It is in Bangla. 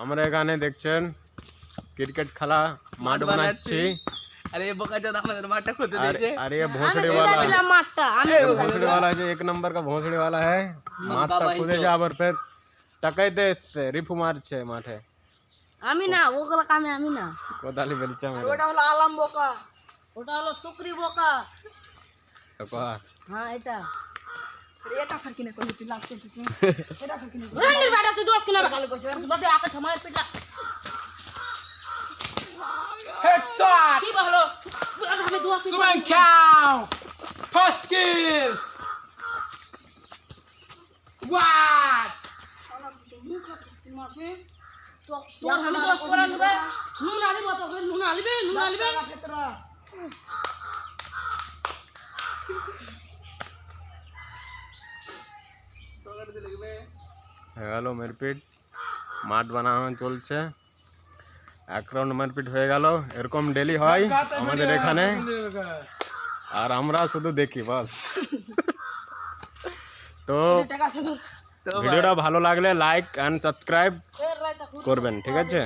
আমরা এখানে দেখছেন ক্রিকেট খেলা মাঠ বানাচ্ছি। अरे ये बोका ज्यादा हमारे माटा खुद दीजिए। अरे ये भोसड़ी वाला है, भोसड़ी वाला है जो 1 नंबर का भोसड़ी वाला है। মাঠটা খুদে যা আবার ফের টাকাইতে এসছে রিফু মারছে মাঠে। আমি না ওগুলা কামে আমি না, কোদালি বেলচা মেরে। ওটা হলো আলম বোকা, ওটা হলো শুকরি বোকা। কাকা হ্যাঁ এটা এটা ফারকি না কই তুই লাস্ট থেকে এটা ফারকি না রনির বাড়া তুই দোষ কিনা বড় আকা সময় পিটা হেডশট কি বলো আমি দোষ সুমেন চাও ফার্স্ট কিল ওয়াট তো আমি দোষ করা নেবে নুন আলিবে তো নুন আলিবে হ্যালো মারপিট মাঠ বানানো চলছে। 1 রাউন্ড মারপিট হয়ে গেল। এরকম ডেলি হয় আমাদের এখানে, আর আমরা শুধু দেখি বাস। তো ভিডিওটা ভালো লাগলে লাইক এন্ড সাবস্ক্রাইব করবেন, ঠিক আছে।